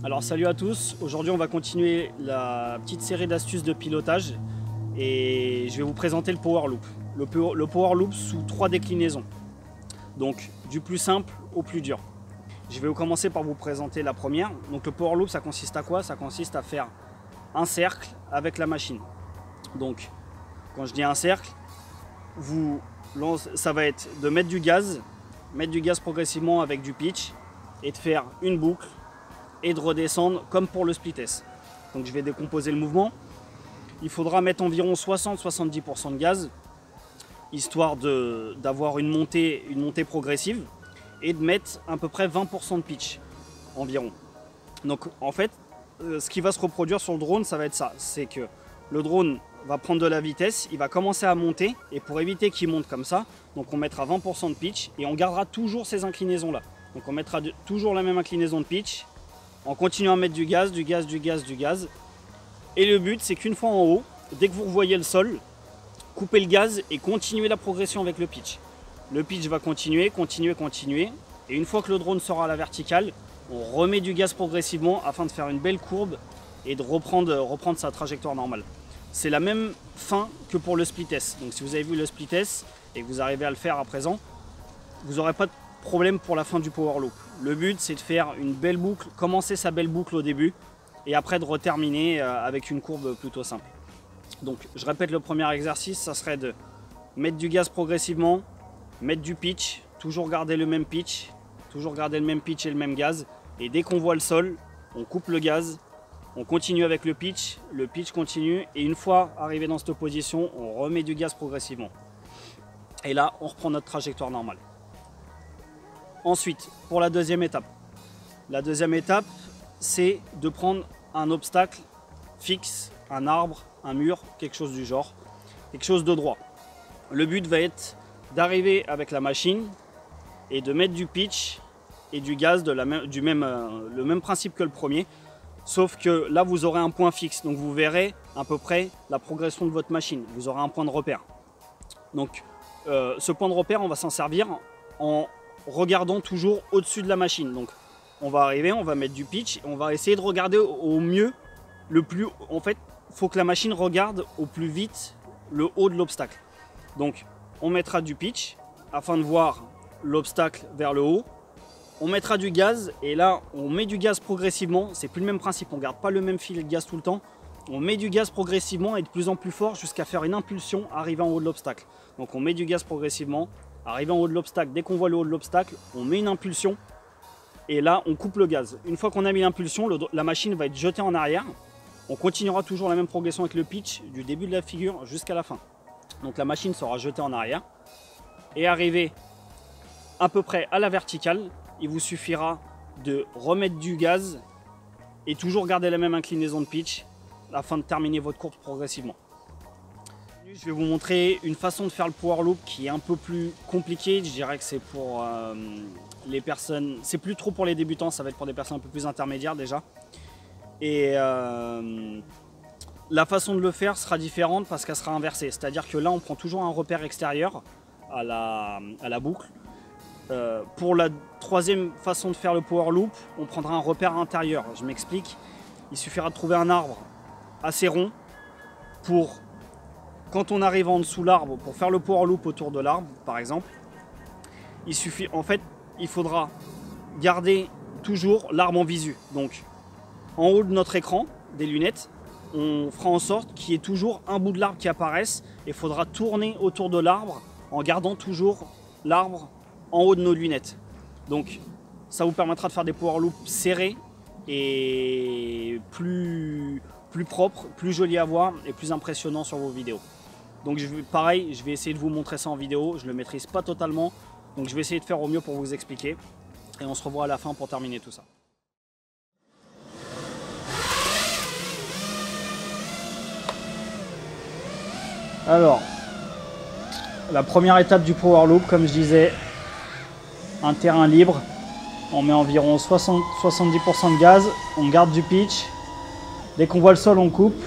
Alors salut à tous, aujourd'hui on va continuer la petite série d'astuces de pilotage et je vais vous présenter le Power Loop. Le Power Loop sous 3 déclinaisons, donc du plus simple au plus dur. Je vais commencer par vous présenter la première. Donc le Power Loop, ça consiste à quoi? Ça consiste à faire un cercle avec la machine. Donc quand je dis un cercle, ça va être de mettre du gaz progressivement avec du pitch et de faire une boucle et de redescendre comme pour le split S. Donc je vais décomposer le mouvement. Il faudra mettre environ 60-70% de gaz, histoire d'avoir une montée progressive, et de mettre à peu près 20% de pitch environ. Donc en fait, ce qui va se reproduire sur le drone, ça va être ça. C'est que le drone va prendre de la vitesse, il va commencer à monter, et pour éviter qu'il monte comme ça, donc on mettra 20% de pitch, et on gardera toujours ces inclinaisons-là. Donc on mettra toujours la même inclinaison de pitch, en continuant à mettre du gaz. Et le but, c'est qu'une fois en haut, dès que vous revoyez le sol, coupez le gaz et continuez la progression avec le pitch. Le pitch va continuer. Et une fois que le drone sera à la verticale, on remet du gaz progressivement afin de faire une belle courbe et de reprendre sa trajectoire normale. C'est la même fin que pour le split S. Donc si vous avez vu le split S et que vous arrivez à le faire à présent, vous n'aurez pas de problème pour la fin du Power Loop. Le but, c'est de faire une belle boucle, commencer sa belle boucle au début et après de reterminer avec une courbe plutôt simple. Donc je répète, le premier exercice, ça serait de mettre du gaz progressivement, mettre du pitch, toujours garder le même pitch, et le même gaz, et dès qu'on voit le sol, on coupe le gaz, on continue avec le pitch continue, et une fois arrivé dans cette position, on remet du gaz progressivement. Et là, on reprend notre trajectoire normale. Ensuite, pour la deuxième étape, c'est de prendre un obstacle fixe, un arbre, un mur, quelque chose du genre, quelque chose de droit. Le but va être d'arriver avec la machine et de mettre du pitch et du gaz, le même principe que le premier, sauf que là vous aurez un point fixe, donc vous verrez à peu près la progression de votre machine, vous aurez un point de repère. Donc ce point de repère, on va s'en servir en regardant toujours au-dessus de la machine. Donc on va arriver, on va mettre du pitch, on va essayer de regarder au mieux, en fait, il faut que la machine regarde au plus vite le haut de l'obstacle. Donc on mettra du pitch afin de voir l'obstacle vers le haut. On mettra du gaz, et là on met du gaz progressivement, c'est plus le même principe, on ne garde pas le même filet de gaz tout le temps. On met du gaz progressivement et de plus en plus fort jusqu'à faire une impulsion arriver en haut de l'obstacle. Donc on met du gaz progressivement, arrivé en haut de l'obstacle, dès qu'on voit le haut de l'obstacle, on met une impulsion et là on coupe le gaz. Une fois qu'on a mis l'impulsion, la machine va être jetée en arrière. On continuera toujours la même progression avec le pitch du début de la figure jusqu'à la fin. Donc la machine sera jetée en arrière et arrivé à peu près à la verticale, il vous suffira de remettre du gaz et toujours garder la même inclinaison de pitch afin de terminer votre courbe progressivement. Je vais vous montrer une façon de faire le Power Loop qui est un peu plus compliquée. Je dirais que c'est pour les personnes, c'est plus trop pour les débutants, ça va être pour des personnes un peu plus intermédiaires déjà. Et la façon de le faire sera différente parce qu'elle sera inversée. C'est-à-dire que là, on prend toujours un repère extérieur à la boucle. Pour la troisième façon de faire le Power Loop, on prendra un repère intérieur. Je m'explique. Il suffira de trouver un arbre assez rond pour, quand on arrive en dessous de l'arbre, pour faire le Power Loop autour de l'arbre, par exemple, il faudra garder toujours l'arbre en visu. Donc, en haut de notre écran, des lunettes, on fera en sorte qu'il y ait toujours un bout de l'arbre qui apparaisse, et il faudra tourner autour de l'arbre en gardant toujours l'arbre en haut de nos lunettes. Donc, ça vous permettra de faire des Power Loops serrés et plus propres, plus jolis à voir et plus impressionnants sur vos vidéos. Donc pareil, je vais essayer de vous montrer ça en vidéo, je ne le maîtrise pas totalement, donc je vais essayer de faire au mieux pour vous expliquer, et on se revoit à la fin pour terminer tout ça. Alors, la première étape du Power Loop, comme je disais, un terrain libre, on met environ 70% de gaz, on garde du pitch, dès qu'on voit le sol on coupe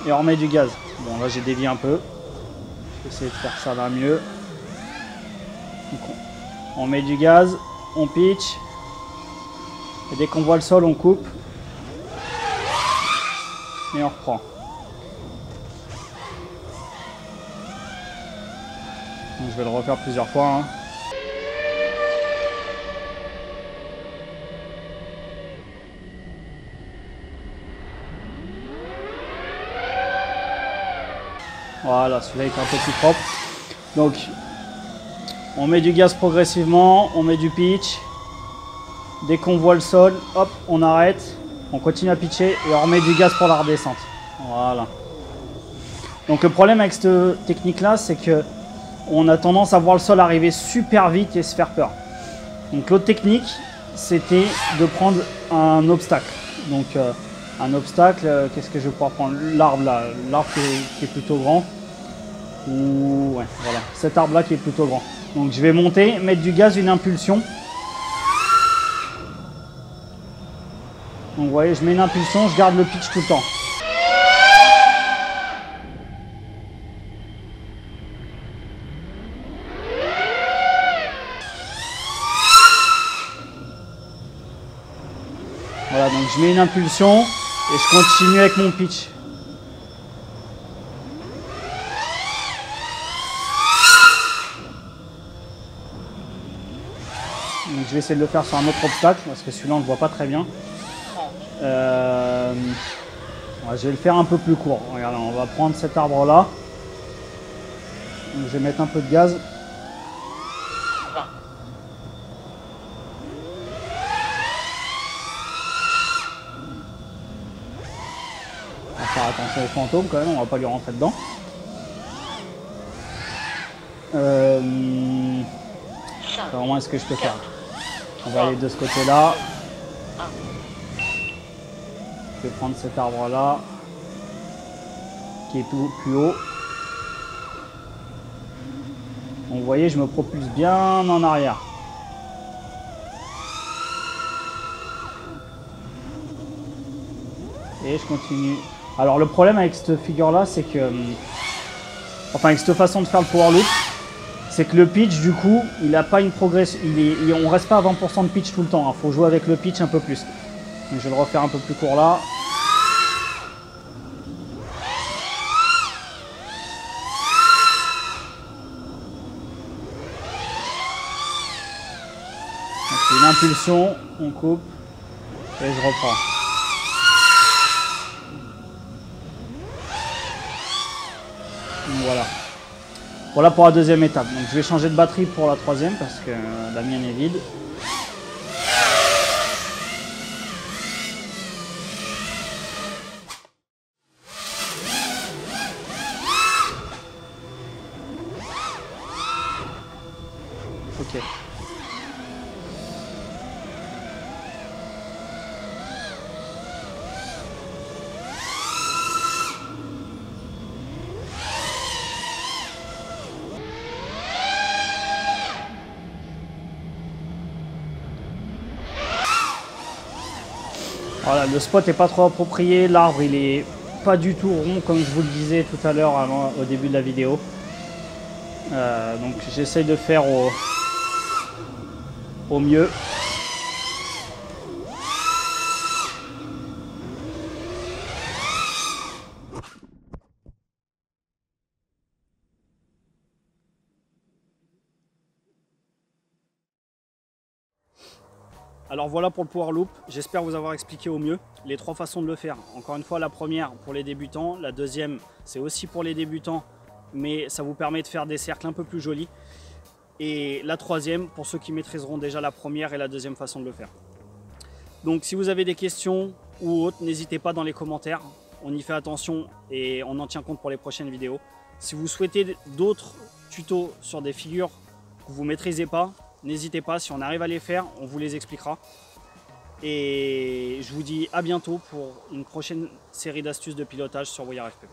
et on remet du gaz. Bon là j'ai dévié un peu, je vais essayer de faire ça là mieux. Donc, on met du gaz, on pitch, Et dès qu'on voit le sol, on coupe. Et on reprend. Donc, je vais le refaire plusieurs fois. Hein. Voilà, celui-là est un peu plus propre. Donc, on met du gaz progressivement, on met du pitch. Dès qu'on voit le sol, hop, on arrête. On continue à pitcher et on remet du gaz pour la redescente. Voilà. Donc le problème avec cette technique-là, c'est que on a tendance à voir le sol arriver super vite et se faire peur. Donc l'autre technique, c'était de prendre un obstacle. Donc un obstacle, qu'est-ce que je vais pouvoir prendre? L'arbre là, l'arbre qui est plutôt grand. Ou ouais, voilà, cet arbre-là qui est plutôt grand. Donc je vais monter, mettre du gaz, une impulsion. Donc vous voyez, je mets une impulsion, je garde le pitch tout le temps. Voilà, donc je mets une impulsion et je continue avec mon pitch. Donc je vais essayer de le faire sur un autre obstacle parce que celui-là on ne le voit pas très bien. Je vais le faire un peu plus court. Regardez, on va prendre cet arbre là. Donc, je vais mettre un peu de gaz. On va faire attention aux fantômes quand même, on va pas lui rentrer dedans. Comment est-ce que je peux faire? On va aller de ce côté là. Je vais prendre cet arbre là qui est tout plus haut. Donc, vous voyez, je me propulse bien en arrière. Et je continue. Alors le problème avec cette figure là, c'est que, enfin avec cette façon de faire le power loop, c'est que le pitch du coup, il n'a pas une progression. On reste pas à 20% de pitch tout le temps. Il faut jouer avec le pitch un peu plus. Donc, je vais le refaire un peu plus court là. Une impulsion, on coupe et je reprends. Donc voilà. Voilà pour la deuxième étape. Donc je vais changer de batterie pour la troisième parce que la mienne est vide. Ok. Voilà, le spot n'est pas trop approprié, l'arbre il est pas du tout rond comme je vous le disais tout à l'heure au début de la vidéo. Donc j'essaye de faire au mieux. Alors voilà pour le power loop, j'espère vous avoir expliqué au mieux les trois façons de le faire. Encore une fois, la première pour les débutants, la deuxième c'est aussi pour les débutants, mais ça vous permet de faire des cercles un peu plus jolis. Et la troisième pour ceux qui maîtriseront déjà la première et la deuxième façon de le faire. Donc si vous avez des questions ou autres, n'hésitez pas dans les commentaires, on y fait attention et on en tient compte pour les prochaines vidéos. Si vous souhaitez d'autres tutos sur des figures que vous ne maîtrisez pas, n'hésitez pas, si on arrive à les faire, on vous les expliquera. Et je vous dis à bientôt pour une prochaine série d'astuces de pilotage sur Brouillard FPV.